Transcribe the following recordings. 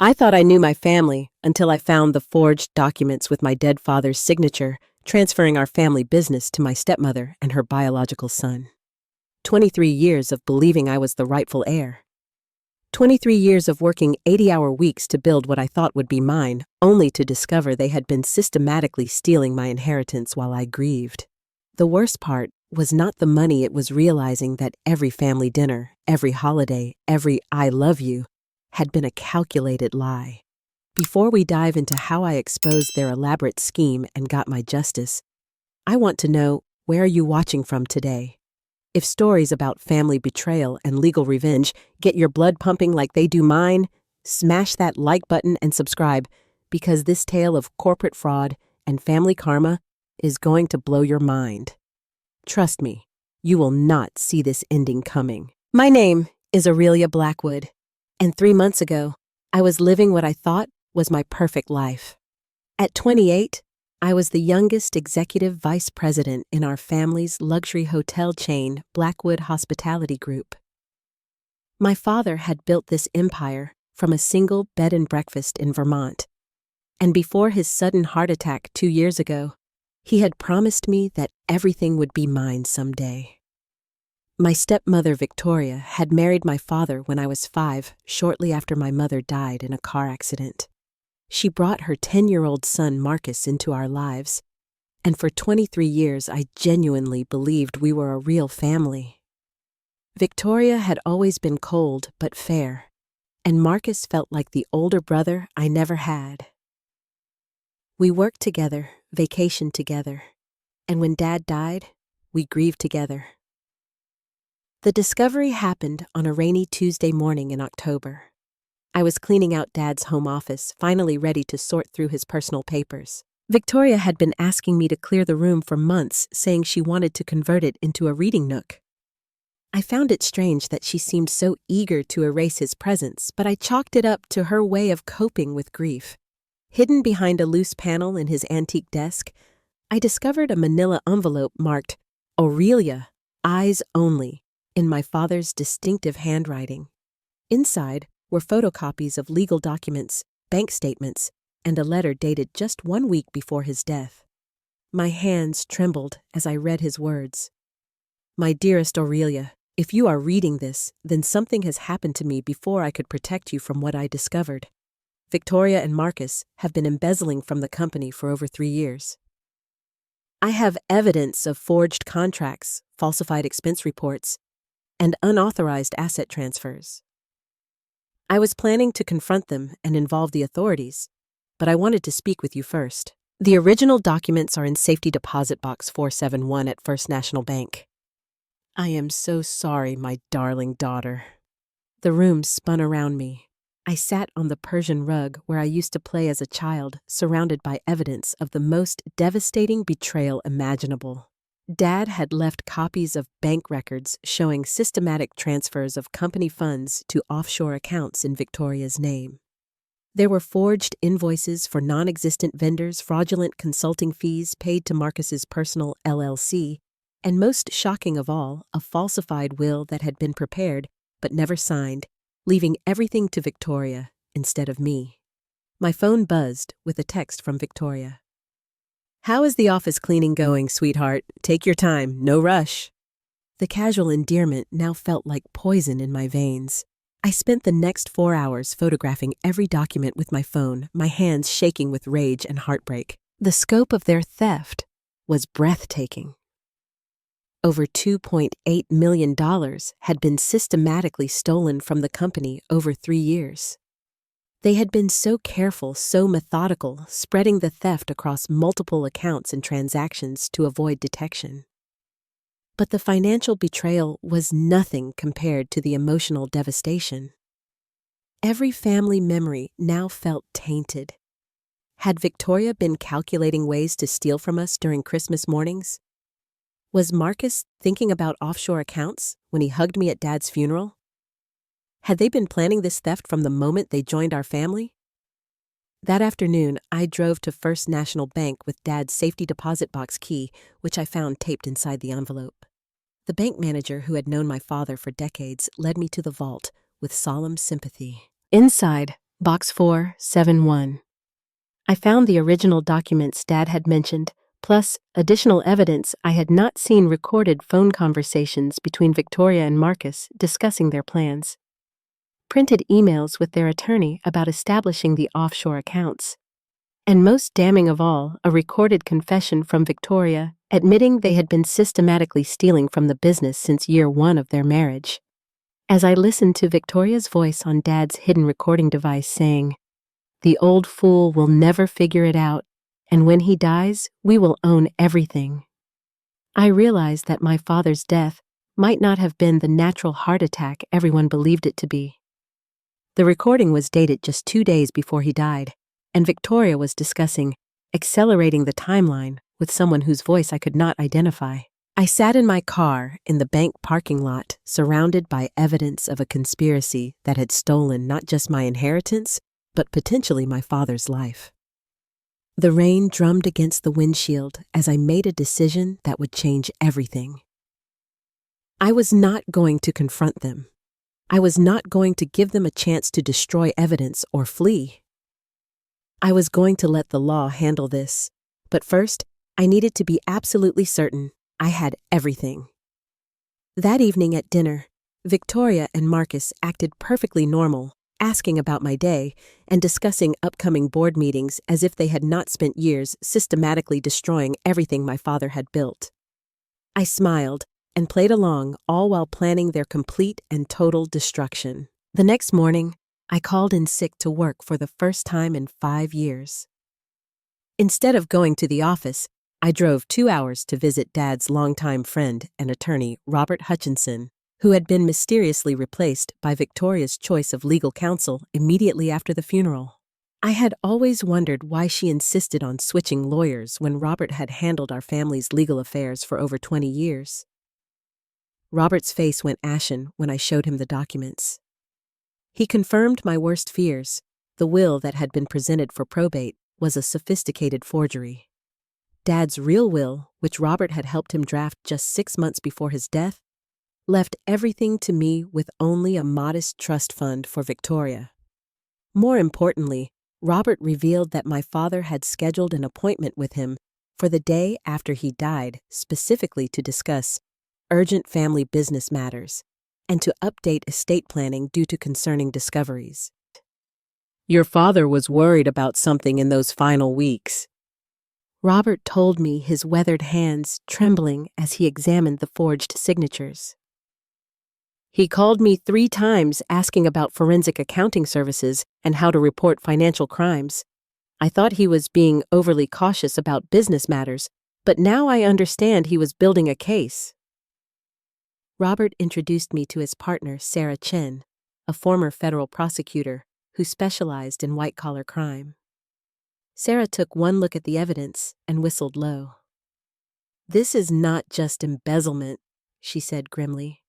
I thought I knew my family until I found the forged documents with my dead father's signature, transferring our family business to my stepmother and her biological son. 23 years of believing I was the rightful heir. 23 years of working 80-hour weeks to build what I thought would be mine, only to discover they had been systematically stealing my inheritance while I grieved. The worst part was not the money, it was realizing that every family dinner, every holiday, every "I love you" had been a calculated lie. Before we dive into how I exposed their elaborate scheme and got my justice, I want to know, where are you watching from today? If stories about family betrayal and legal revenge get your blood pumping like they do mine, smash that like button and subscribe, because this tale of corporate fraud and family karma is going to blow your mind. Trust me, you will not see this ending coming. My name is Aurelia Blackwood, and 3 months ago, I was living what I thought was my perfect life. At 28, I was the youngest executive vice president in our family's luxury hotel chain, Blackwood Hospitality Group. My father had built this empire from a single bed and breakfast in Vermont, and before his sudden heart attack 2 years ago, he had promised me that everything would be mine someday. My stepmother, Victoria, had married my father when I was 5, shortly after my mother died in a car accident. She brought her 10-year-old son, Marcus, into our lives, and for 23 years I genuinely believed we were a real family. Victoria had always been cold but fair, and Marcus felt like the older brother I never had. We worked together, vacationed together, and when Dad died, we grieved together. The discovery happened on a rainy Tuesday morning in October. I was cleaning out Dad's home office, finally ready to sort through his personal papers. Victoria had been asking me to clear the room for months, saying she wanted to convert it into a reading nook. I found it strange that she seemed so eager to erase his presence, but I chalked it up to her way of coping with grief. Hidden behind a loose panel in his antique desk, I discovered a manila envelope marked "Aurelia, Eyes Only" in my father's distinctive handwriting. Inside were photocopies of legal documents, bank statements, and a letter dated just 1 week before his death. My hands trembled as I read his words. "My dearest Aurelia, if you are reading this, then something has happened to me before I could protect you from what I discovered. Victoria and Marcus have been embezzling from the company for over 3 years. I have evidence of forged contracts, falsified expense reports, and unauthorized asset transfers. I was planning to confront them and involve the authorities, but I wanted to speak with you first. The original documents are in Safety Deposit Box 471 at First National Bank. I am so sorry, my darling daughter." The room spun around me. I sat on the Persian rug where I used to play as a child, surrounded by evidence of the most devastating betrayal imaginable. Dad had left copies of bank records showing systematic transfers of company funds to offshore accounts in Victoria's name. There were forged invoices for non-existent vendors, fraudulent consulting fees paid to Marcus's personal LLC, and most shocking of all, a falsified will that had been prepared but never signed, leaving everything to Victoria instead of me. My phone buzzed with a text from Victoria. "How is the office cleaning going, sweetheart? Take your time, no rush." The casual endearment now felt like poison in my veins. I spent the next 4 hours photographing every document with my phone, my hands shaking with rage and heartbreak. The scope of their theft was breathtaking. Over $2.8 million had been systematically stolen from the company over 3 years. They had been so careful, so methodical, spreading the theft across multiple accounts and transactions to avoid detection. But the financial betrayal was nothing compared to the emotional devastation. Every family memory now felt tainted. Had Victoria been calculating ways to steal from us during Christmas mornings? Was Marcus thinking about offshore accounts when he hugged me at Dad's funeral? Had they been planning this theft from the moment they joined our family? That afternoon, I drove to First National Bank with Dad's safety deposit box key, which I found taped inside the envelope. The bank manager, who had known my father for decades, led me to the vault with solemn sympathy. Inside Box 471. I found the original documents Dad had mentioned, plus additional evidence I had not seen recorded phone conversations between Victoria and Marcus discussing their plans. Printed emails with their attorney about establishing the offshore accounts. And most damning of all, a recorded confession from Victoria admitting they had been systematically stealing from the business since year one of their marriage. As I listened to Victoria's voice on Dad's hidden recording device saying, "The old fool will never figure it out, and when he dies, we will own everything," I realized that my father's death might not have been the natural heart attack everyone believed it to be. The recording was dated just 2 days before he died, and Victoria was discussing accelerating the timeline with someone whose voice I could not identify. I sat in my car in the bank parking lot, surrounded by evidence of a conspiracy that had stolen not just my inheritance, but potentially my father's life. The rain drummed against the windshield as I made a decision that would change everything. I was not going to confront them. I was not going to give them a chance to destroy evidence or flee. I was going to let the law handle this, but first, I needed to be absolutely certain I had everything. That evening at dinner, Victoria and Marcus acted perfectly normal, asking about my day and discussing upcoming board meetings as if they had not spent years systematically destroying everything my father had built. I smiled and played along, all while planning their complete and total destruction. The next morning, I called in sick to work for the first time in 5 years. Instead of going to the office, I drove 2 hours to visit Dad's longtime friend and attorney, Robert Hutchinson, who had been mysteriously replaced by Victoria's choice of legal counsel immediately after the funeral. I had always wondered why she insisted on switching lawyers when Robert had handled our family's legal affairs for over 20 years. Robert's face went ashen when I showed him the documents. He confirmed my worst fears. The will that had been presented for probate was a sophisticated forgery. Dad's real will, which Robert had helped him draft just 6 months before his death, left everything to me with only a modest trust fund for Victoria. More importantly, Robert revealed that my father had scheduled an appointment with him for the day after he died, specifically to discuss urgent family business matters and to update estate planning due to concerning discoveries. "Your father was worried about something in those final weeks," Robert told me, his weathered hands trembling as he examined the forged signatures. "He called me 3 times asking about forensic accounting services and how to report financial crimes. I thought he was being overly cautious about business matters, but now I understand he was building a case." Robert introduced me to his partner, Sarah Chen, a former federal prosecutor who specialized in white-collar crime. Sarah took one look at the evidence and whistled low. "This is not just embezzlement," she said grimly.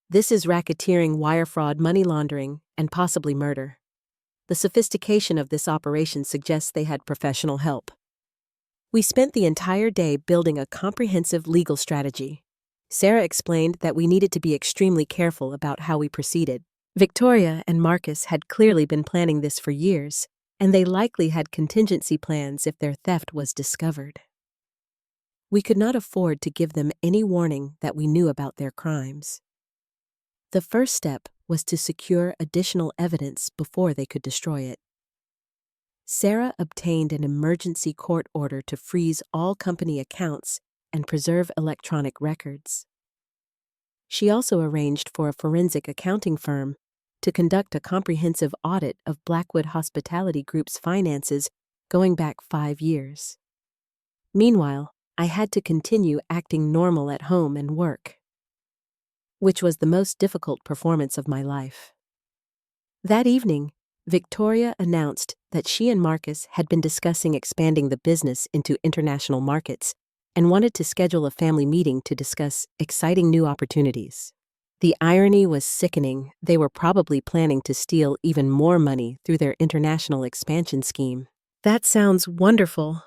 "This is racketeering, wire fraud, money laundering, and possibly murder. The sophistication of this operation suggests they had professional help." We spent the entire day building a comprehensive legal strategy. Sarah explained that we needed to be extremely careful about how we proceeded. Victoria and Marcus had clearly been planning this for years, and they likely had contingency plans if their theft was discovered. We could not afford to give them any warning that we knew about their crimes. The first step was to secure additional evidence before they could destroy it. Sarah obtained an emergency court order to freeze all company accounts and preserve electronic records. She also arranged for a forensic accounting firm to conduct a comprehensive audit of Blackwood Hospitality Group's finances going back 5 years. Meanwhile, I had to continue acting normal at home and work, which was the most difficult performance of my life. That evening, Victoria announced that she and Marcus had been discussing expanding the business into international markets and wanted to schedule a family meeting to discuss exciting new opportunities. The irony was sickening. They were probably planning to steal even more money through their international expansion scheme. "That sounds wonderful,"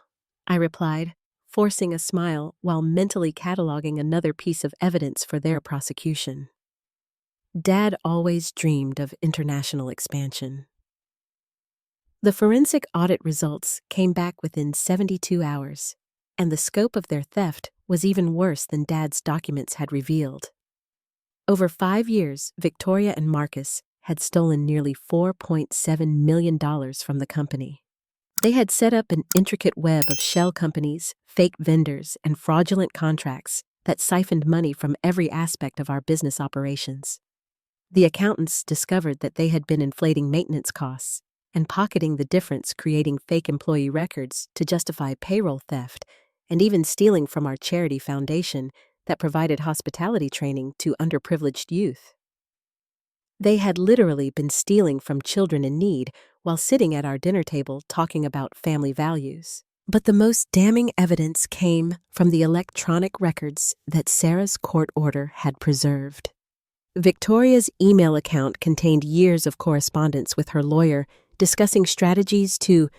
I replied, forcing a smile while mentally cataloging another piece of evidence for their prosecution. Dad always dreamed of international expansion. The forensic audit results came back within 72 hours, and the scope of their theft was even worse than Dad's documents had revealed. Over 5 years, Victoria and Marcus had stolen nearly $4.7 million from the company. They had set up an intricate web of shell companies, fake vendors, and fraudulent contracts that siphoned money from every aspect of our business operations. The accountants discovered that they had been inflating maintenance costs and pocketing the difference, creating fake employee records to justify payroll theft, and even stealing from our charity foundation that provided hospitality training to underprivileged youth. They had literally been stealing from children in need while sitting at our dinner table talking about family values. But the most damning evidence came from the electronic records that Sarah's court order had preserved. Victoria's email account contained years of correspondence with her lawyer discussing strategies to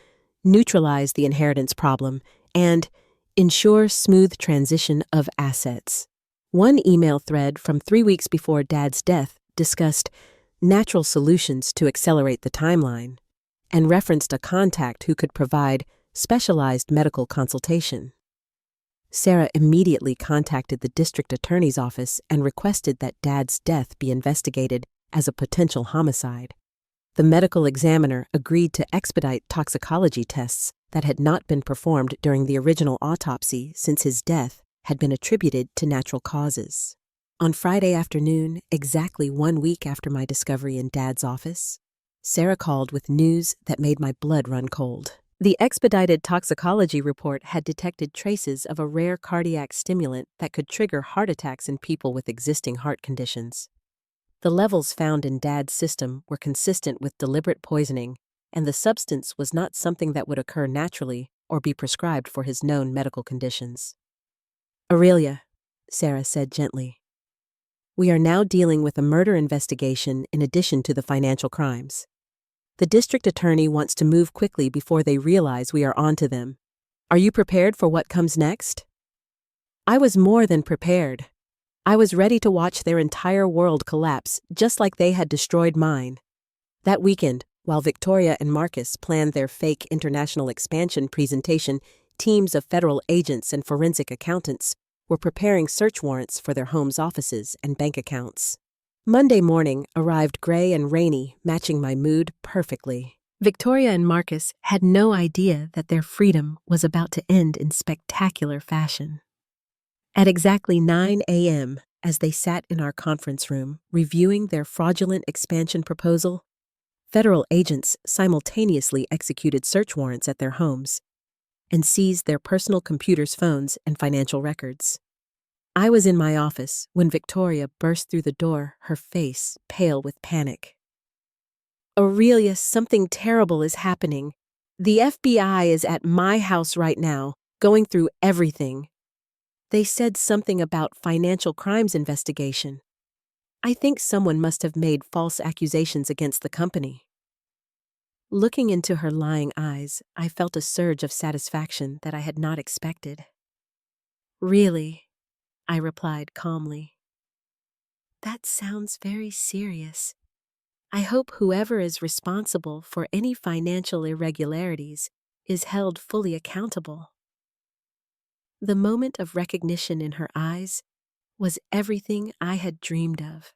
neutralize the inheritance problem and ensure smooth transition of assets. One email thread from 3 weeks before Dad's death discussed natural solutions to accelerate the timeline and referenced a contact who could provide specialized medical consultation. Sarah immediately contacted the district attorney's office and requested that Dad's death be investigated as a potential homicide. The medical examiner agreed to expedite toxicology tests that had not been performed during the original autopsy since his death had been attributed to natural causes. On Friday afternoon, exactly 1 week after my discovery in Dad's office, Sarah called with news that made my blood run cold. The expedited toxicology report had detected traces of a rare cardiac stimulant that could trigger heart attacks in people with existing heart conditions. The levels found in Dad's system were consistent with deliberate poisoning, and the substance was not something that would occur naturally or be prescribed for his known medical conditions. "Aurelia," Sarah said gently, "we are now dealing with a murder investigation in addition to the financial crimes. The district attorney wants to move quickly before they realize we are onto them. Are you prepared for what comes next?" I was more than prepared. I was ready to watch their entire world collapse, just like they had destroyed mine. That weekend, while Victoria and Marcus planned their fake international expansion presentation, teams of federal agents and forensic accountants were preparing search warrants for their homes' offices and bank accounts. Monday morning arrived gray and rainy, matching my mood perfectly. Victoria and Marcus had no idea that their freedom was about to end in spectacular fashion. At exactly 9 a.m., as they sat in our conference room reviewing their fraudulent expansion proposal, federal agents simultaneously executed search warrants at their homes and seized their personal computers, phones, and financial records. I was in my office when Victoria burst through the door, her face pale with panic. "Aurelia, something terrible is happening. The FBI is at my house right now, going through everything. They said something about financial crimes investigation. I think someone must have made false accusations against the company." Looking into her lying eyes, I felt a surge of satisfaction that I had not expected. "Really?" I replied calmly. "That sounds very serious. I hope whoever is responsible for any financial irregularities is held fully accountable." The moment of recognition in her eyes was everything I had dreamed of.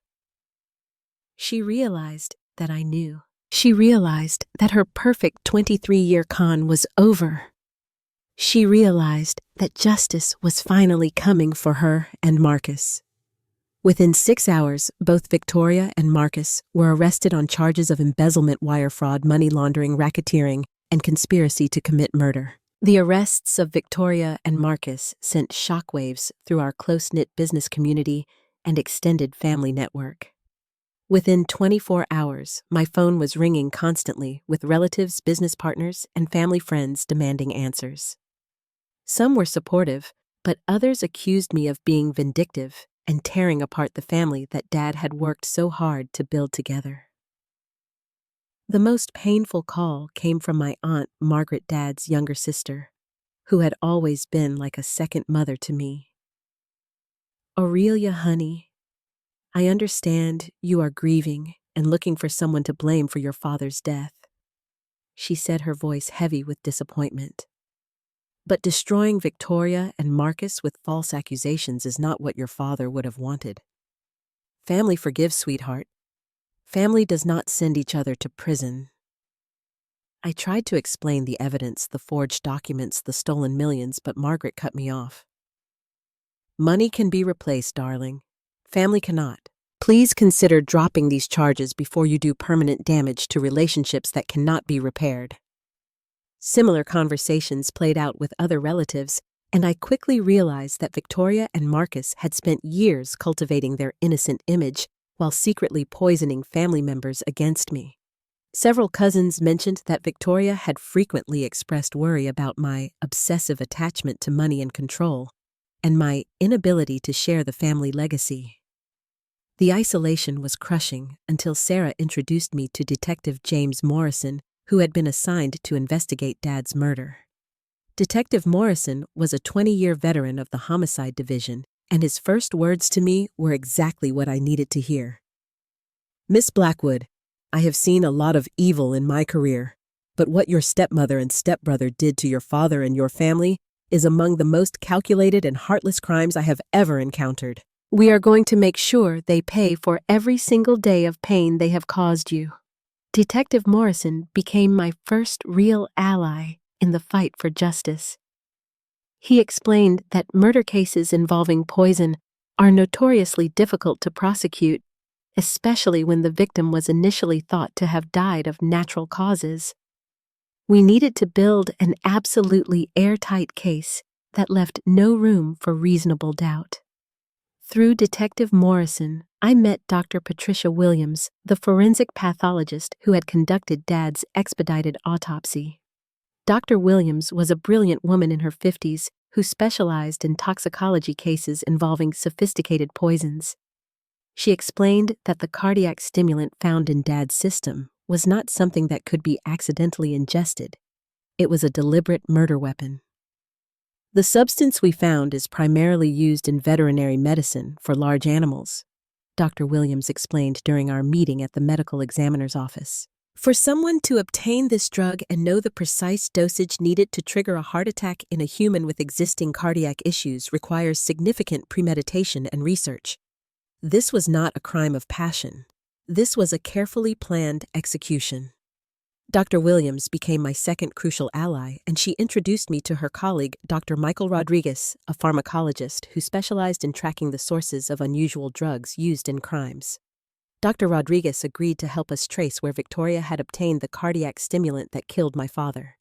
She realized that I knew. She realized that her perfect 23-year con was over. She realized that justice was finally coming for her and Marcus. Within 6 hours, both Victoria and Marcus were arrested on charges of embezzlement, wire fraud, money laundering, racketeering, and conspiracy to commit murder. The arrests of Victoria and Marcus sent shockwaves through our close-knit business community and extended family network. Within 24 hours, my phone was ringing constantly with relatives, business partners, and family friends demanding answers. Some were supportive, but others accused me of being vindictive and tearing apart the family that Dad had worked so hard to build together. The most painful call came from my aunt, Margaret, Dad's younger sister, who had always been like a second mother to me. "Aurelia, honey, I understand you are grieving and looking for someone to blame for your father's death. she said, her voice heavy with disappointment. But destroying Victoria and Marcus with false accusations is not what your father would have wanted. Family forgives, sweetheart. Family does not send each other to prison. I tried to explain the evidence, the forged documents, the stolen millions, but Margaret cut me off. Money can be replaced, darling. Family cannot. Please consider dropping these charges before you do permanent damage to relationships that cannot be repaired. Similar conversations played out with other relatives, and I quickly realized that Victoria and Marcus had spent years cultivating their innocent image while secretly poisoning family members against me. Several cousins mentioned that Victoria had frequently expressed worry about my obsessive attachment to money and control, and my inability to share the family legacy. The isolation was crushing until Sarah introduced me to Detective James Morrison, who had been assigned to investigate Dad's murder. Detective Morrison was a 20-year veteran of the Homicide Division, and his first words to me were exactly what I needed to hear. Miss Blackwood, I have seen a lot of evil in my career, but what your stepmother and stepbrother did to your father and your family is among the most calculated and heartless crimes I have ever encountered. We are going to make sure they pay for every single day of pain they have caused you. Detective Morrison became my first real ally in the fight for justice. He explained that murder cases involving poison are notoriously difficult to prosecute, especially when the victim was initially thought to have died of natural causes. We needed to build an absolutely airtight case that left no room for reasonable doubt. Through Detective Morrison, I met Dr. Patricia Williams, the forensic pathologist who had conducted Dad's expedited autopsy. Dr. Williams was a brilliant woman in her 50s who specialized in toxicology cases involving sophisticated poisons. She explained that the cardiac stimulant found in Dad's system was not something that could be accidentally ingested. It was a deliberate murder weapon. The substance we found is primarily used in veterinary medicine for large animals, Dr. Williams explained during our meeting at the medical examiner's office. For someone to obtain this drug and know the precise dosage needed to trigger a heart attack in a human with existing cardiac issues requires significant premeditation and research. This was not a crime of passion. This was a carefully planned execution. Dr. Williams became my second crucial ally, and she introduced me to her colleague, Dr. Michael Rodriguez, a pharmacologist who specialized in tracking the sources of unusual drugs used in crimes. Dr. Rodriguez agreed to help us trace where Victoria had obtained the cardiac stimulant that killed my father.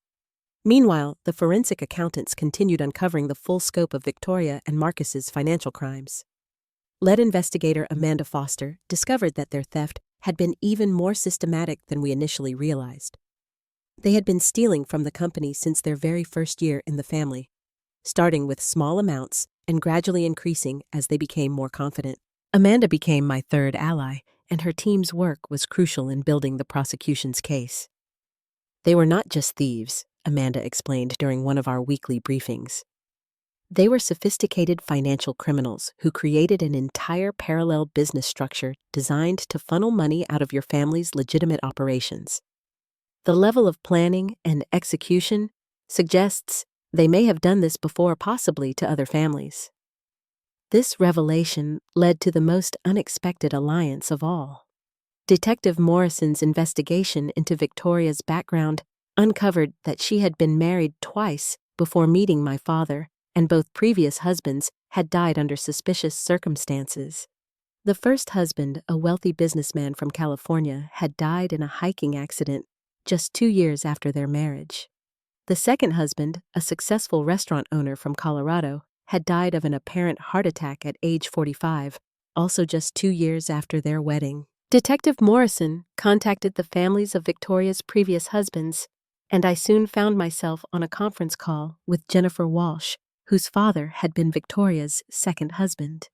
Meanwhile, the forensic accountants continued uncovering the full scope of Victoria and Marcus's financial crimes. Lead investigator Amanda Foster discovered that their theft had been even more systematic than we initially realized. They had been stealing from the company since their very first year in the family, starting with small amounts and gradually increasing as they became more confident. Amanda became my third ally, and her team's work was crucial in building the prosecution's case. They were not just thieves, Amanda explained during one of our weekly briefings. They were sophisticated financial criminals who created an entire parallel business structure designed to funnel money out of your family's legitimate operations. The level of planning and execution suggests they may have done this before, possibly to other families. This revelation led to the most unexpected alliance of all. Detective Morrison's investigation into Victoria's background uncovered that she had been married twice before meeting my father, and both previous husbands had died under suspicious circumstances. The first husband, a wealthy businessman from California, had died in a hiking accident just 2 years after their marriage. The second husband, a successful restaurant owner from Colorado, had died of an apparent heart attack at age 45, also just 2 years after their wedding. Detective Morrison contacted the families of Victoria's previous husbands, and I soon found myself on a conference call with Jennifer Walsh, whose father had been Victoria's second husband.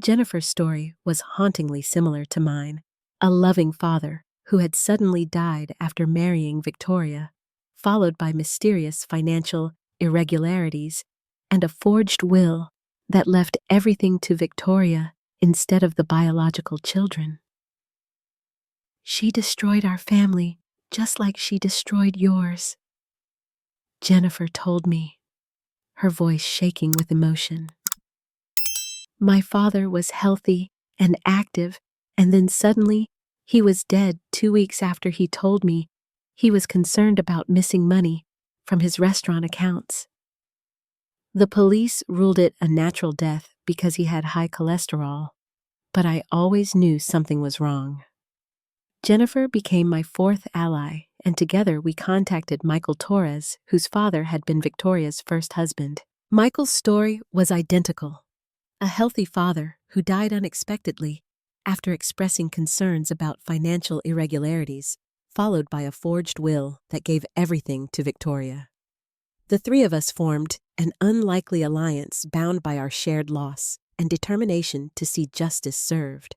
Jennifer's story was hauntingly similar to mine, a loving father who had suddenly died after marrying Victoria, followed by mysterious financial irregularities and a forged will that left everything to Victoria instead of the biological children. She destroyed our family just like she destroyed yours," Jennifer told me, her voice shaking with emotion. "My father was healthy and active, and then suddenly he was dead 2 weeks after he told me he was concerned about missing money from his restaurant accounts. The police ruled it a natural death because he had high cholesterol, but I always knew something was wrong." Jennifer became my fourth ally, and together we contacted Michael Torres, whose father had been Victoria's first husband. Michael's story was identical: a healthy father who died unexpectedly after expressing concerns about financial irregularities, followed by a forged will that gave everything to Victoria. The three of us formed an unlikely alliance bound by our shared loss and determination to see justice served.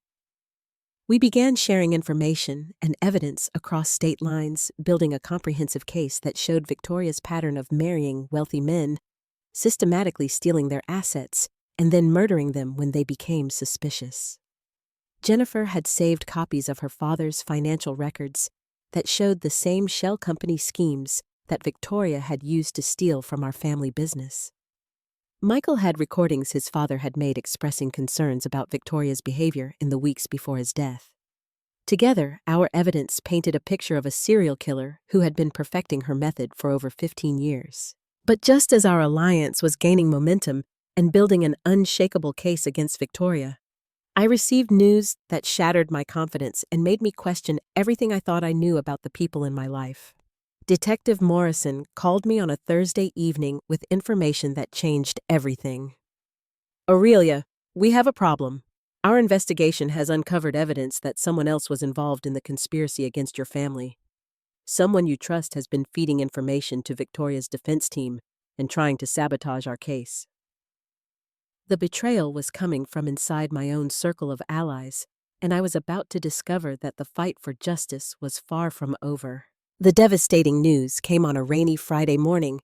We began sharing information and evidence across state lines, building a comprehensive case that showed Victoria's pattern of marrying wealthy men, systematically stealing their assets, and then murdering them when they became suspicious. Jennifer had saved copies of her father's financial records that showed the same shell company schemes that Victoria had used to steal from our family business. Michael had recordings his father had made expressing concerns about Victoria's behavior in the weeks before his death. Together, our evidence painted a picture of a serial killer who had been perfecting her method for over 15 years. But just as our alliance was gaining momentum and building an unshakable case against Victoria, I received news that shattered my confidence and made me question everything I thought I knew about the people in my life. Detective Morrison called me on a Thursday evening with information that changed everything. "Aurelia, we have a problem. Our investigation has uncovered evidence that someone else was involved in the conspiracy against your family. Someone you trust has been feeding information to Victoria's defense team and trying to sabotage our case." The betrayal was coming from inside my own circle of allies, and I was about to discover that the fight for justice was far from over. The devastating news came on a rainy Friday morning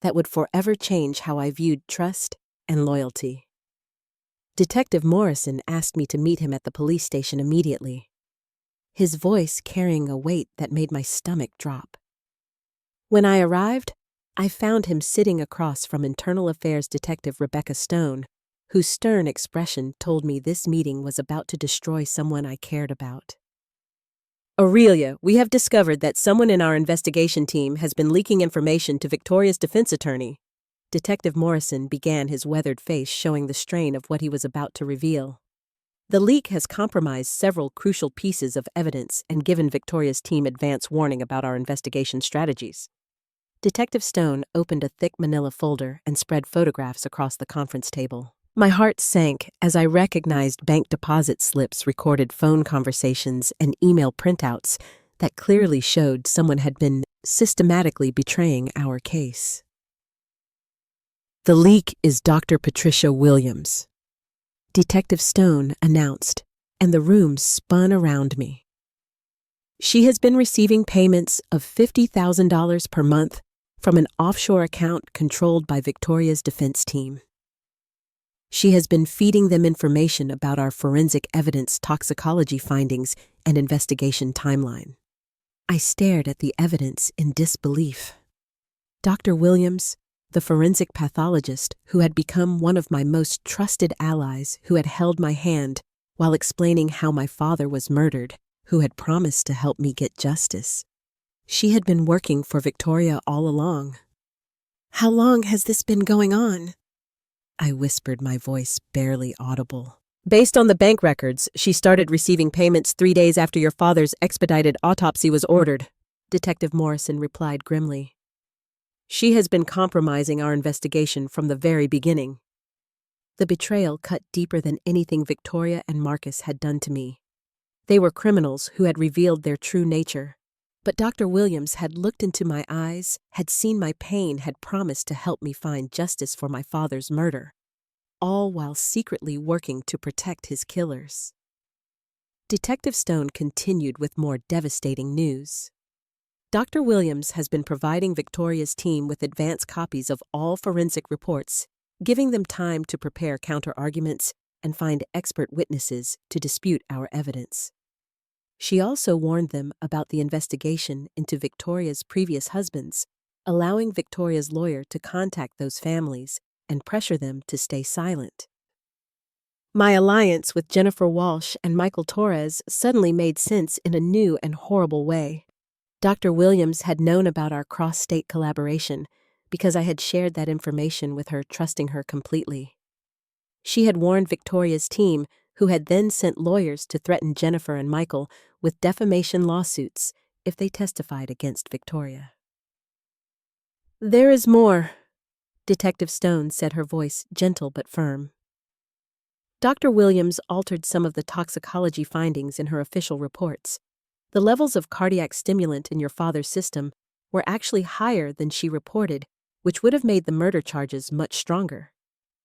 that would forever change how I viewed trust and loyalty. Detective Morrison asked me to meet him at the police station immediately, his voice carrying a weight that made my stomach drop. When I arrived, I found him sitting across from Internal Affairs Detective Rebecca Stone, whose stern expression told me this meeting was about to destroy someone I cared about. "Aurelia, we have discovered that someone in our investigation team has been leaking information to Victoria's defense attorney." Detective Morrison began, his weathered face showing the strain of what he was about to reveal. "The leak has compromised several crucial pieces of evidence and given Victoria's team advance warning about our investigation strategies." Detective Stone opened a thick manila folder and spread photographs across the conference table. My heart sank as I recognized bank deposit slips, recorded phone conversations, and email printouts that clearly showed someone had been systematically betraying our case. "The leak is Dr. Patricia Williams," Detective Stone announced, and the room spun around me. "She has been receiving payments of $50,000 per month from an offshore account controlled by Victoria's defense team. She has been feeding them information about our forensic evidence toxicology findings and investigation timeline." I stared at the evidence in disbelief. Dr. Williams, the forensic pathologist who had become one of my most trusted allies, who had held my hand while explaining how my father was murdered, who had promised to help me get justice. She had been working for Victoria all along. "How long has this been going on?" I whispered, my voice barely audible. "Based on the bank records, she started receiving payments 3 days after your father's expedited autopsy was ordered," Detective Morrison replied grimly. "She has been compromising our investigation from the very beginning." The betrayal cut deeper than anything Victoria and Marcus had done to me. They were criminals who had revealed their true nature. But Dr. Williams had looked into my eyes, had seen my pain, had promised to help me find justice for my father's murder, all while secretly working to protect his killers. Detective Stone continued with more devastating news. "Dr. Williams has been providing Victoria's team with advance copies of all forensic reports, giving them time to prepare counter-arguments and find expert witnesses to dispute our evidence. She also warned them about the investigation into Victoria's previous husbands, allowing Victoria's lawyer to contact those families and pressure them to stay silent. My alliance with Jennifer Walsh and Michael Torres suddenly made sense in a new and horrible way. Dr. Williams had known about our cross-state collaboration because I had shared that information with her, trusting her completely. She had warned Victoria's team, who had then sent lawyers to threaten Jennifer and Michael with defamation lawsuits if they testified against Victoria. "There is more," Detective Stone said, her voice gentle but firm. Dr. Williams altered some of the toxicology findings in her official reports. The levels of cardiac stimulant in your father's system were actually higher than she reported, which would have made the murder charges much stronger.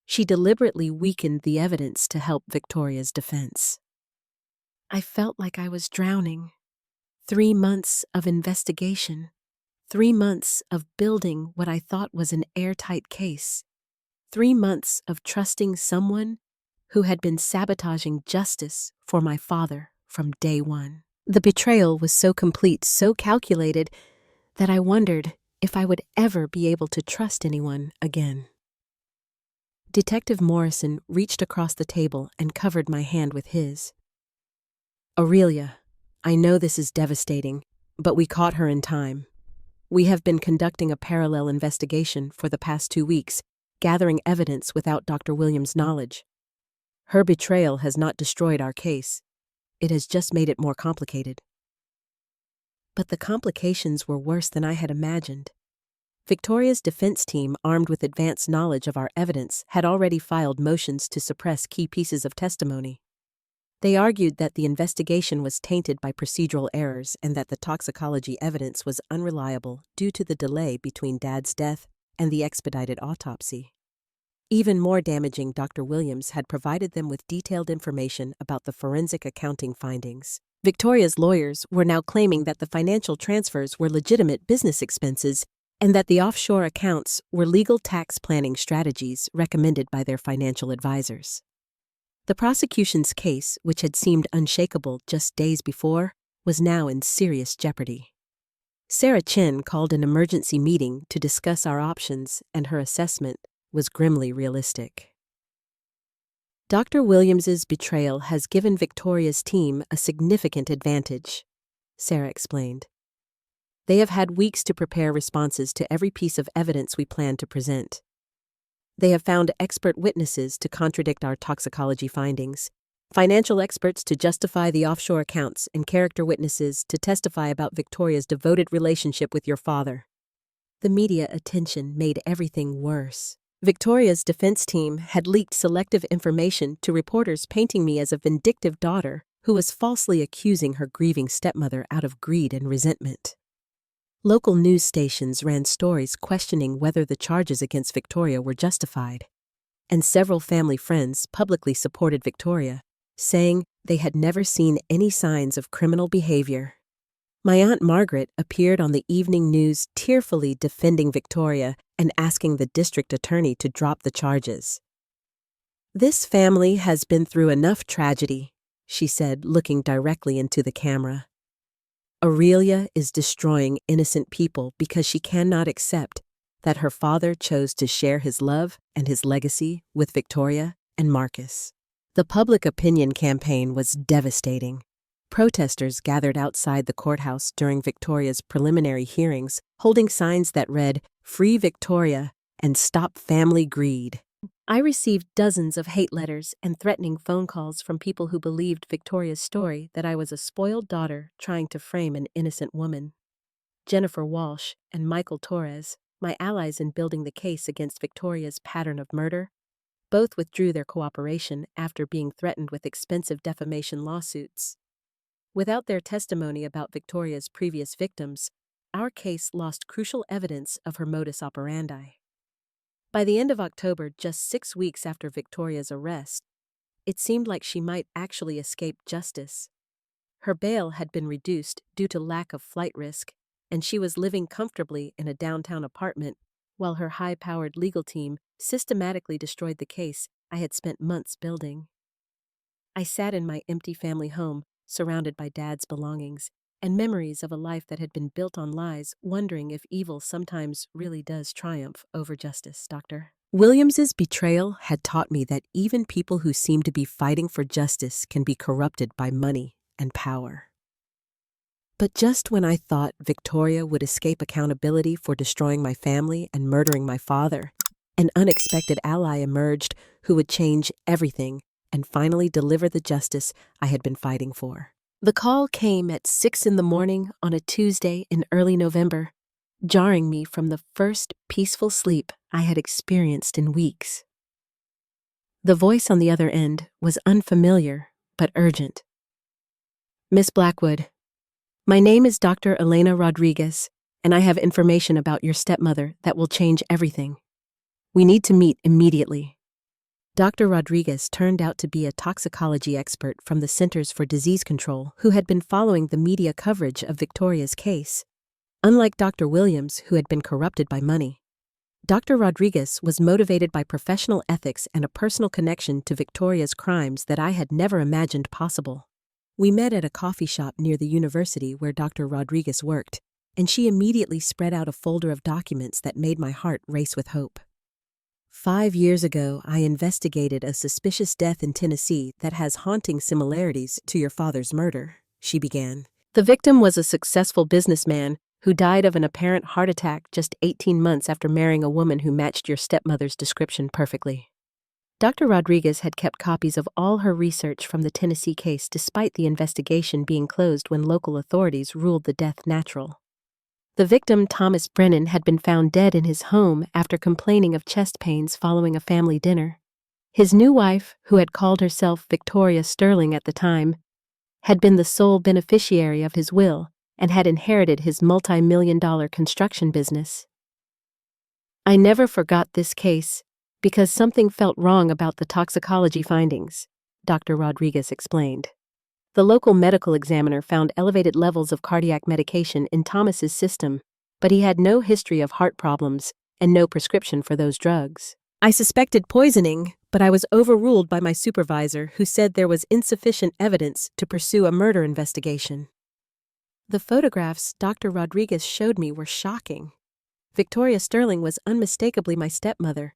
She deliberately weakened the evidence to help Victoria's defense. I felt like I was drowning. 3 months of investigation. 3 months of building what I thought was an airtight case. 3 months of trusting someone who had been sabotaging justice for my father from day one. The betrayal was so complete, so calculated, that I wondered if I would ever be able to trust anyone again. Detective Morrison reached across the table and covered my hand with his. "Aurelia, I know this is devastating, but we caught her in time. We have been conducting a parallel investigation for the past 2 weeks, gathering evidence without Dr. Williams' knowledge. Her betrayal has not destroyed our case. It has just made it more complicated." But the complications were worse than I had imagined. Victoria's defense team, armed with advanced knowledge of our evidence, had already filed motions to suppress key pieces of testimony. They argued that the investigation was tainted by procedural errors and that the toxicology evidence was unreliable due to the delay between Dad's death and the expedited autopsy. Even more damaging, Dr. Williams had provided them with detailed information about the forensic accounting findings. Victoria's lawyers were now claiming that the financial transfers were legitimate business expenses and that the offshore accounts were legal tax planning strategies recommended by their financial advisors. The prosecution's case, which had seemed unshakable just days before, was now in serious jeopardy. Sarah Chin called an emergency meeting to discuss our options, and her assessment was grimly realistic. Dr. Williams's betrayal has given Victoria's team a significant advantage, Sarah explained. They have had weeks to prepare responses to every piece of evidence we plan to present. They have found expert witnesses to contradict our toxicology findings, financial experts to justify the offshore accounts, and character witnesses to testify about Victoria's devoted relationship with your father. The media attention made everything worse. Victoria's defense team had leaked selective information to reporters, painting me as a vindictive daughter who was falsely accusing her grieving stepmother out of greed and resentment. Local news stations ran stories questioning whether the charges against Victoria were justified, and several family friends publicly supported Victoria, saying they had never seen any signs of criminal behavior. My Aunt Margaret appeared on the evening news tearfully defending Victoria and asking the district attorney to drop the charges. "This family has been through enough tragedy," she said, looking directly into the camera. "Aurelia is destroying innocent people because she cannot accept that her father chose to share his love and his legacy with Victoria and Marcus." The public opinion campaign was devastating. Protesters gathered outside the courthouse during Victoria's preliminary hearings, holding signs that read, "Free Victoria" and "Stop Family Greed." I received dozens of hate letters and threatening phone calls from people who believed Victoria's story that I was a spoiled daughter trying to frame an innocent woman. Jennifer Walsh and Michael Torres, my allies in building the case against Victoria's pattern of murder, both withdrew their cooperation after being threatened with expensive defamation lawsuits. Without their testimony about Victoria's previous victims, our case lost crucial evidence of her modus operandi. By the end of October, just 6 weeks after Victoria's arrest, it seemed like she might actually escape justice. Her bail had been reduced due to lack of flight risk, and she was living comfortably in a downtown apartment while her high-powered legal team systematically destroyed the case I had spent months building. I sat in my empty family home, surrounded by Dad's belongings, and memories of a life that had been built on lies, wondering if evil sometimes really does triumph over justice, Doctor. Williams's betrayal had taught me that even people who seem to be fighting for justice can be corrupted by money and power. But just when I thought Victoria would escape accountability for destroying my family and murdering my father, an unexpected ally emerged who would change everything and finally deliver the justice I had been fighting for. The call came at 6 in the morning on a Tuesday in early November, jarring me from the first peaceful sleep I had experienced in weeks. The voice on the other end was unfamiliar but urgent. "Miss Blackwood, my name is Dr. Elena Rodriguez, and I have information about your stepmother that will change everything. We need to meet immediately." Dr. Rodriguez turned out to be a toxicology expert from the Centers for Disease Control who had been following the media coverage of Victoria's case. Unlike Dr. Williams, who had been corrupted by money, Dr. Rodriguez was motivated by professional ethics and a personal connection to Victoria's crimes that I had never imagined possible. We met at a coffee shop near the university where Dr. Rodriguez worked, and she immediately spread out a folder of documents that made my heart race with hope. "5 years ago, I investigated a suspicious death in Tennessee that has haunting similarities to your father's murder," she began. "The victim was a successful businessman who died of an apparent heart attack just 18 months after marrying a woman who matched your stepmother's description perfectly." Dr. Rodriguez had kept copies of all her research from the Tennessee case despite the investigation being closed when local authorities ruled the death natural. The victim, Thomas Brennan, had been found dead in his home after complaining of chest pains following a family dinner. His new wife, who had called herself Victoria Sterling at the time, had been the sole beneficiary of his will and had inherited his multi-million-dollar construction business. "I never forgot this case because something felt wrong about the toxicology findings," Dr. Rodriguez explained. "The local medical examiner found elevated levels of cardiac medication in Thomas's system, but he had no history of heart problems and no prescription for those drugs. I suspected poisoning, but I was overruled by my supervisor who said there was insufficient evidence to pursue a murder investigation." The photographs Dr. Rodriguez showed me were shocking. Victoria Sterling was unmistakably my stepmother,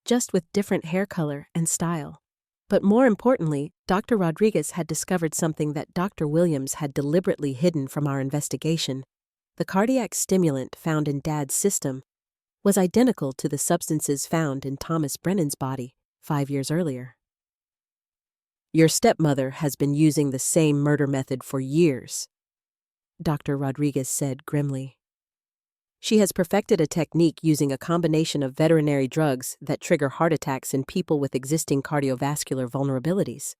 just with different hair color and style. But more importantly, Dr. Rodriguez had discovered something that Dr. Williams had deliberately hidden from our investigation. The cardiac stimulant found in Dad's system was identical to the substances found in Thomas Brennan's body 5 years earlier. "Your stepmother has been using the same murder method for years," Dr. Rodriguez said grimly. "She has perfected a technique using a combination of veterinary drugs that trigger heart attacks in people with existing cardiovascular vulnerabilities.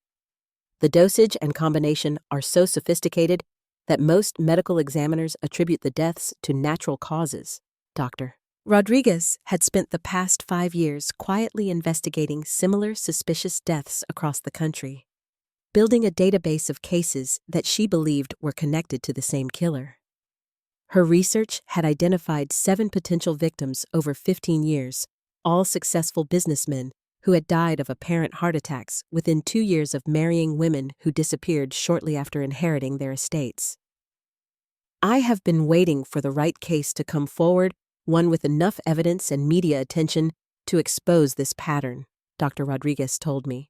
The dosage and combination are so sophisticated that most medical examiners attribute the deaths to natural causes." Dr. Rodriguez had spent the past 5 years quietly investigating similar suspicious deaths across the country, building a database of cases that she believed were connected to the same killer. Her research had identified 7 potential victims over 15 years, all successful businessmen who had died of apparent heart attacks within 2 years of marrying women who disappeared shortly after inheriting their estates. "I have been waiting for the right case to come forward, one with enough evidence and media attention to expose this pattern," Dr. Rodriguez told me.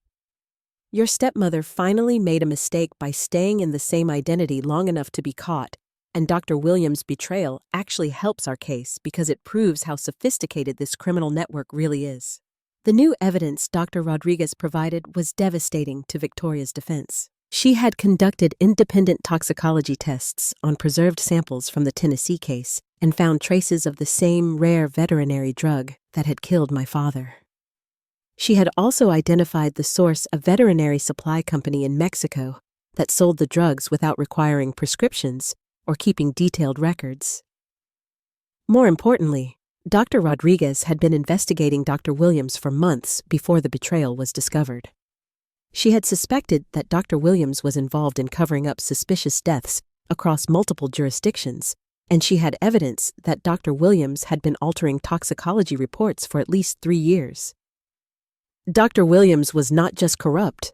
"Your stepmother finally made a mistake by staying in the same identity long enough to be caught, and Dr. Williams' betrayal actually helps our case because it proves how sophisticated this criminal network really is." The new evidence Dr. Rodriguez provided was devastating to Victoria's defense. She had conducted independent toxicology tests on preserved samples from the Tennessee case and found traces of the same rare veterinary drug that had killed my father. She had also identified the source, a veterinary supply company in Mexico that sold the drugs without requiring prescriptions or keeping detailed records. More importantly, Dr. Rodriguez had been investigating Dr. Williams for months before the betrayal was discovered. She had suspected that Dr. Williams was involved in covering up suspicious deaths across multiple jurisdictions, and she had evidence that Dr. Williams had been altering toxicology reports for at least 3 years. Dr. Williams was not just corrupt.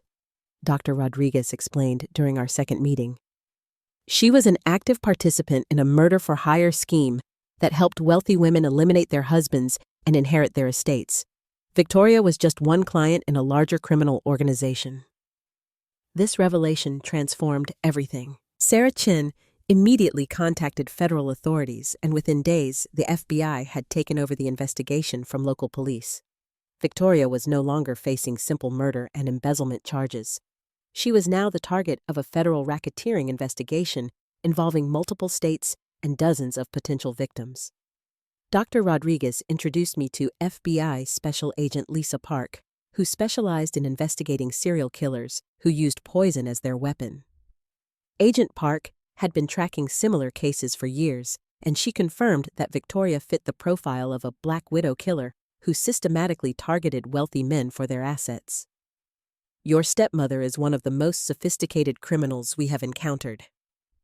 Dr. Rodriguez explained during our second meeting. She was an active participant in a murder-for-hire scheme that helped wealthy women eliminate their husbands and inherit their estates. Victoria was just one client in a larger criminal organization. This revelation transformed everything. Sarah Chin immediately contacted federal authorities, and within days, the FBI had taken over the investigation from local police. Victoria was no longer facing simple murder and embezzlement charges. She was now the target of a federal racketeering investigation involving multiple states and dozens of potential victims. Dr. Rodriguez introduced me to FBI Special Agent Lisa Park, who specialized in investigating serial killers who used poison as their weapon. Agent Park had been tracking similar cases for years, and she confirmed that Victoria fit the profile of a Black Widow killer who systematically targeted wealthy men for their assets. "Your stepmother is one of the most sophisticated criminals we have encountered,"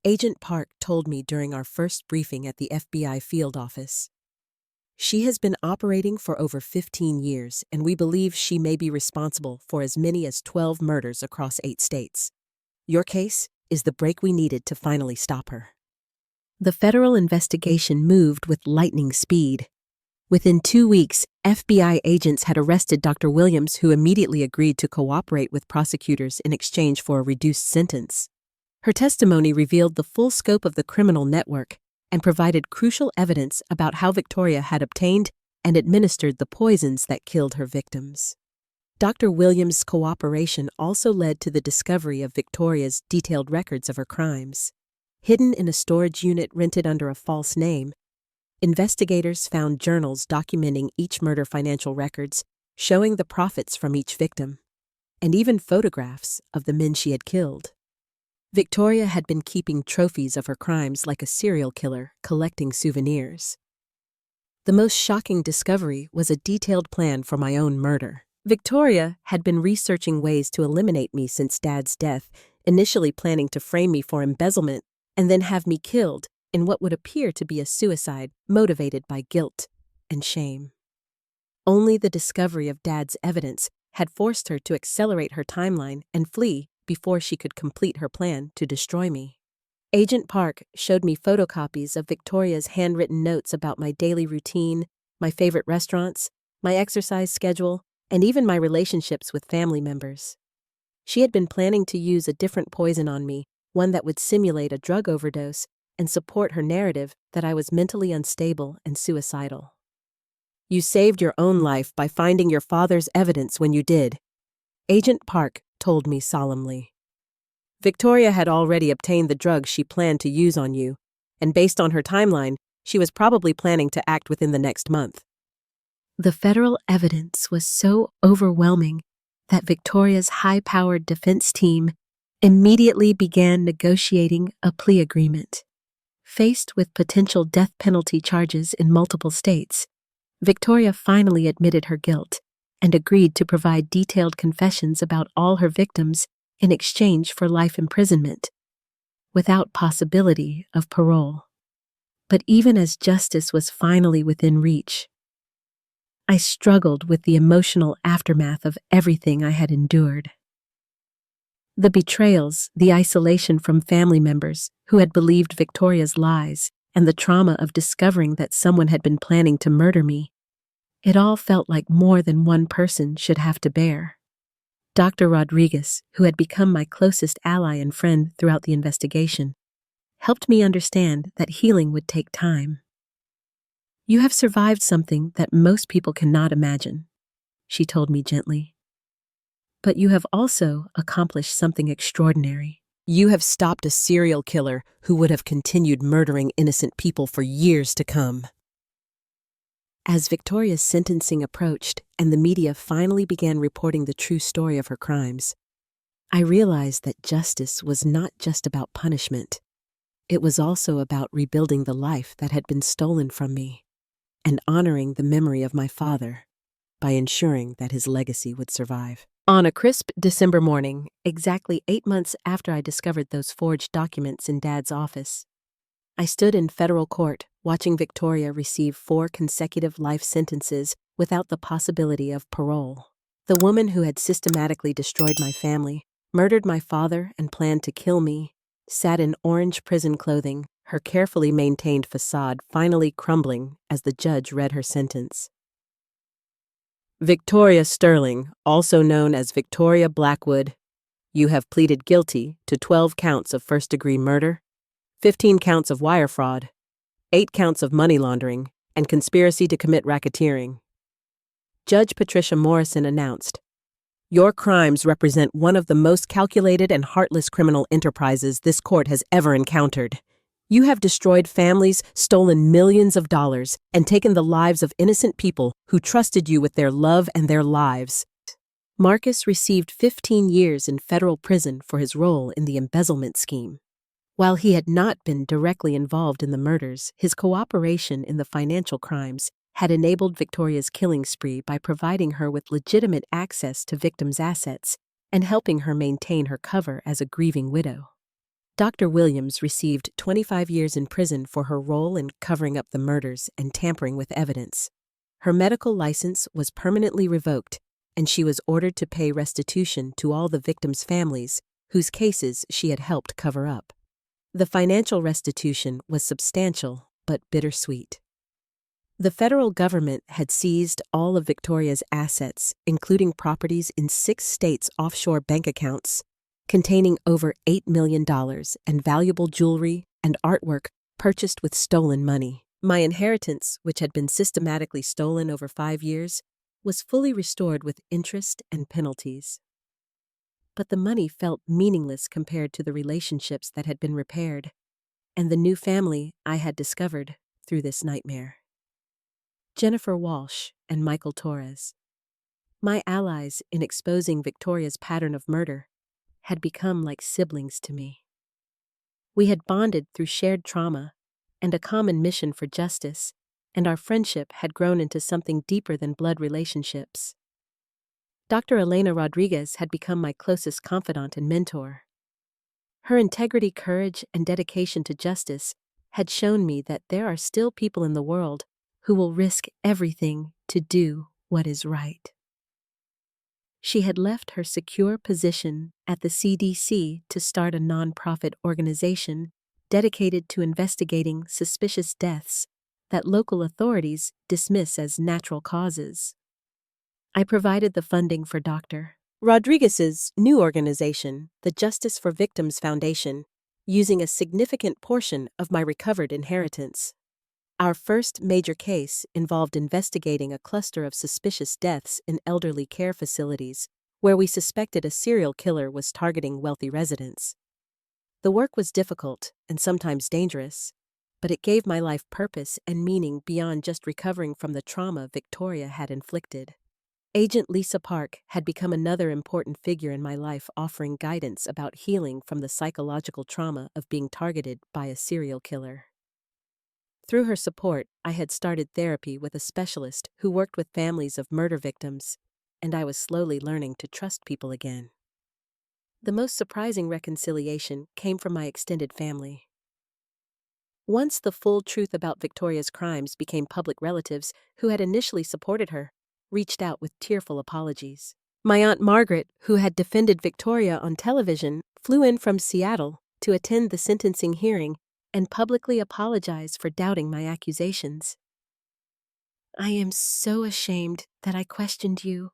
Agent Park told me during our first briefing at the FBI field office. "She has been operating for over 15 years, and we believe she may be responsible for as many as 12 murders across 8 states. Your case is the break we needed to finally stop her." The federal investigation moved with lightning speed. Within 2 weeks, FBI agents had arrested Dr. Williams, who immediately agreed to cooperate with prosecutors in exchange for a reduced sentence. Her testimony revealed the full scope of the criminal network and provided crucial evidence about how Victoria had obtained and administered the poisons that killed her victims. Dr. Williams' cooperation also led to the discovery of Victoria's detailed records of her crimes. Hidden in a storage unit rented under a false name, investigators found journals documenting each murder financial records, showing the profits from each victim, and even photographs of the men she had killed. Victoria had been keeping trophies of her crimes like a serial killer, collecting souvenirs. The most shocking discovery was a detailed plan for my own murder. Victoria had been researching ways to eliminate me since Dad's death, initially planning to frame me for embezzlement and then have me killed in what would appear to be a suicide motivated by guilt and shame. Only the discovery of Dad's evidence had forced her to accelerate her timeline and flee before she could complete her plan to destroy me. Agent Park showed me photocopies of Victoria's handwritten notes about my daily routine, my favorite restaurants, my exercise schedule, and even my relationships with family members. She had been planning to use a different poison on me, one that would simulate a drug overdose and support her narrative that I was mentally unstable and suicidal. "You saved your own life by finding your father's evidence when you did," Agent Park told me solemnly. "Victoria had already obtained the drugs she planned to use on you, and based on her timeline, she was probably planning to act within the next month." The federal evidence was so overwhelming that Victoria's high-powered defense team immediately began negotiating a plea agreement. Faced with potential death penalty charges in multiple states, Victoria finally admitted her guilt and agreed to provide detailed confessions about all her victims in exchange for life imprisonment, without possibility of parole. But even as justice was finally within reach, I struggled with the emotional aftermath of everything I had endured. The betrayals, the isolation from family members who had believed Victoria's lies, and the trauma of discovering that someone had been planning to murder me, it all felt like more than one person should have to bear. Dr. Rodriguez, who had become my closest ally and friend throughout the investigation, helped me understand that healing would take time. "You have survived something that most people cannot imagine," she told me gently. "But you have also accomplished something extraordinary. You have stopped a serial killer who would have continued murdering innocent people for years to come." As Victoria's sentencing approached and the media finally began reporting the true story of her crimes, I realized that justice was not just about punishment. It was also about rebuilding the life that had been stolen from me and honoring the memory of my father by ensuring that his legacy would survive. On a crisp December morning, exactly 8 months after I discovered those forged documents in Dad's office, I stood in federal court watching Victoria receive 4 consecutive life sentences without the possibility of parole. The woman who had systematically destroyed my family murdered my father and planned to kill me, sat in orange prison clothing, her carefully maintained facade finally crumbling as the judge read her sentence. Victoria Sterling, also known as Victoria Blackwood, you have pleaded guilty to 12 counts of first-degree murder, 15 counts of wire fraud, 8 counts of money laundering, and conspiracy to commit racketeering. Judge Patricia Morrison announced, "Your crimes represent one of the most calculated and heartless criminal enterprises this court has ever encountered. You have destroyed families, stolen millions of dollars, and taken the lives of innocent people who trusted you with their love and their lives." Marcus received 15 years in federal prison for his role in the embezzlement scheme. While he had not been directly involved in the murders, his cooperation in the financial crimes had enabled Victoria's killing spree by providing her with legitimate access to victims' assets and helping her maintain her cover as a grieving widow. Dr. Williams received 25 years in prison for her role in covering up the murders and tampering with evidence. Her medical license was permanently revoked, and she was ordered to pay restitution to all the victims' families whose cases she had helped cover up. The financial restitution was substantial but bittersweet. The federal government had seized all of Victoria's assets, including properties in 6 states' offshore bank accounts, containing over $8 million and valuable jewelry and artwork purchased with stolen money. My inheritance, which had been systematically stolen over 5 years, was fully restored with interest and penalties. But the money felt meaningless compared to the relationships that had been repaired, and the new family I had discovered through this nightmare. Jennifer Walsh and Michael Torres, my allies in exposing Victoria's pattern of murder, had become like siblings to me. We had bonded through shared trauma and a common mission for justice, and our friendship had grown into something deeper than blood relationships. Dr. Elena Rodriguez had become my closest confidant and mentor. Her integrity, courage, and dedication to justice had shown me that there are still people in the world who will risk everything to do what is right. She had left her secure position at the CDC to start a nonprofit organization dedicated to investigating suspicious deaths that local authorities dismiss as natural causes. I provided the funding for Dr. Rodriguez's new organization, the Justice for Victims Foundation, using a significant portion of my recovered inheritance. Our first major case involved investigating a cluster of suspicious deaths in elderly care facilities where we suspected a serial killer was targeting wealthy residents. The work was difficult and sometimes dangerous, but it gave my life purpose and meaning beyond just recovering from the trauma Victoria had inflicted. Agent Lisa Park had become another important figure in my life, offering guidance about healing from the psychological trauma of being targeted by a serial killer. Through her support, I had started therapy with a specialist who worked with families of murder victims, and I was slowly learning to trust people again. The most surprising reconciliation came from my extended family. Once the full truth about Victoria's crimes became public, relatives who had initially supported her reached out with tearful apologies. My Aunt Margaret, who had defended Victoria on television, flew in from Seattle to attend the sentencing hearing and publicly apologize for doubting my accusations. "I am so ashamed that I questioned you,"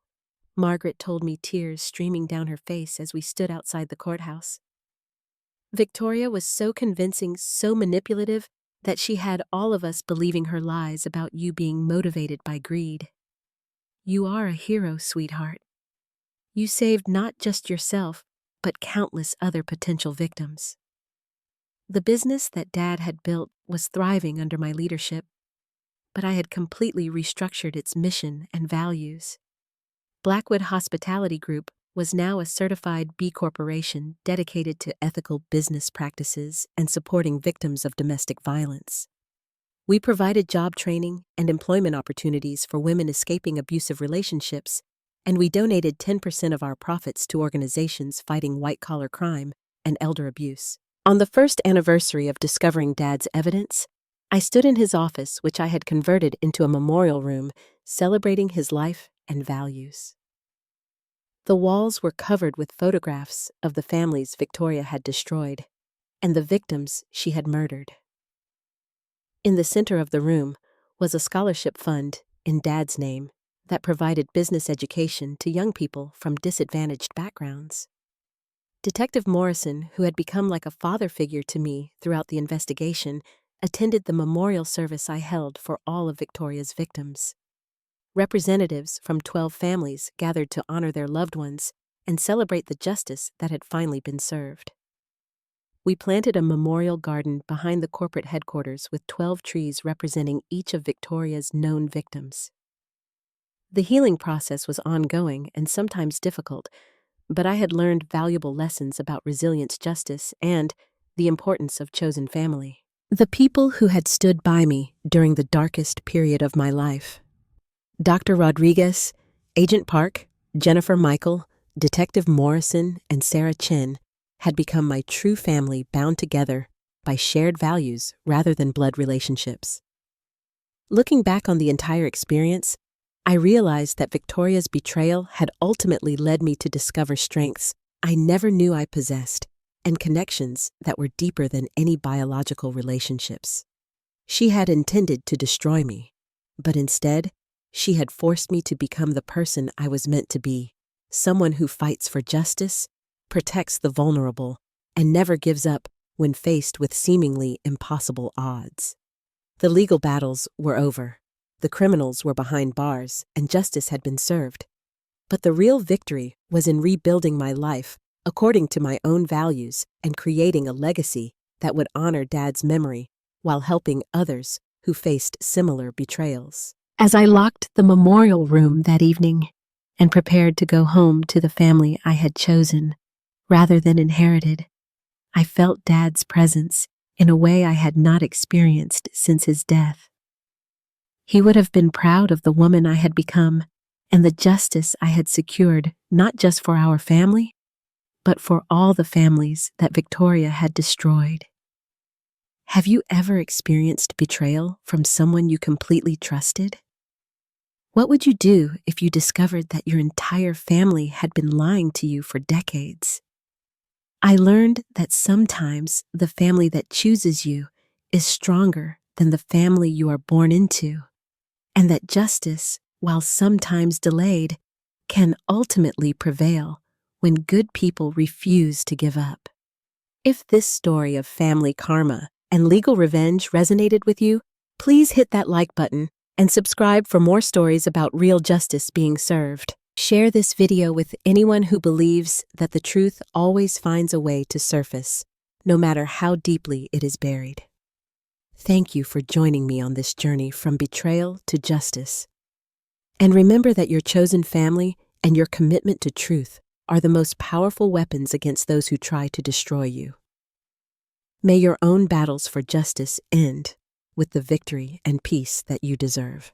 Margaret told me, tears streaming down her face as we stood outside the courthouse. "Victoria was so convincing, so manipulative, that she had all of us believing her lies about you being motivated by greed. You are a hero, sweetheart. You saved not just yourself, but countless other potential victims." The business that Dad had built was thriving under my leadership, but I had completely restructured its mission and values. Blackwood Hospitality Group was now a certified B Corporation dedicated to ethical business practices and supporting victims of domestic violence. We provided job training and employment opportunities for women escaping abusive relationships, and we donated 10% of our profits to organizations fighting white-collar crime and elder abuse. On the first anniversary of discovering Dad's evidence, I stood in his office, which I had converted into a memorial room, celebrating his life and values. The walls were covered with photographs of the families Victoria had destroyed and the victims she had murdered. In the center of the room was a scholarship fund in Dad's name that provided business education to young people from disadvantaged backgrounds. Detective Morrison, who had become like a father figure to me throughout the investigation, attended the memorial service I held for all of Victoria's victims. Representatives from 12 families gathered to honor their loved ones and celebrate the justice that had finally been served. We planted a memorial garden behind the corporate headquarters with 12 trees representing each of Victoria's known victims. The healing process was ongoing and sometimes difficult, but I had learned valuable lessons about resilience, justice, and the importance of chosen family. The people who had stood by me during the darkest period of my life. Dr. Rodriguez, Agent Park, Jennifer Michael, Detective Morrison, and Sarah Chin had become my true family, bound together by shared values rather than blood relationships. Looking back on the entire experience, I realized that Victoria's betrayal had ultimately led me to discover strengths I never knew I possessed and connections that were deeper than any biological relationships. She had intended to destroy me, but instead, she had forced me to become the person I was meant to be, someone who fights for justice, protects the vulnerable, and never gives up when faced with seemingly impossible odds. The legal battles were over. The criminals were behind bars, and justice had been served. But the real victory was in rebuilding my life according to my own values and creating a legacy that would honor Dad's memory while helping others who faced similar betrayals. As I locked the memorial room that evening and prepared to go home to the family I had chosen rather than inherited, I felt Dad's presence in a way I had not experienced since his death. He would have been proud of the woman I had become and the justice I had secured, not just for our family, but for all the families that Victoria had destroyed. Have you ever experienced betrayal from someone you completely trusted? What would you do if you discovered that your entire family had been lying to you for decades? I learned that sometimes the family that chooses you is stronger than the family you are born into, and that justice, while sometimes delayed, can ultimately prevail when good people refuse to give up. If this story of family karma and legal revenge resonated with you, please hit that like button and subscribe for more stories about real justice being served. Share this video with anyone who believes that the truth always finds a way to surface, no matter how deeply it is buried. Thank you for joining me on this journey from betrayal to justice. And remember that your chosen family and your commitment to truth are the most powerful weapons against those who try to destroy you. May your own battles for justice end with the victory and peace that you deserve.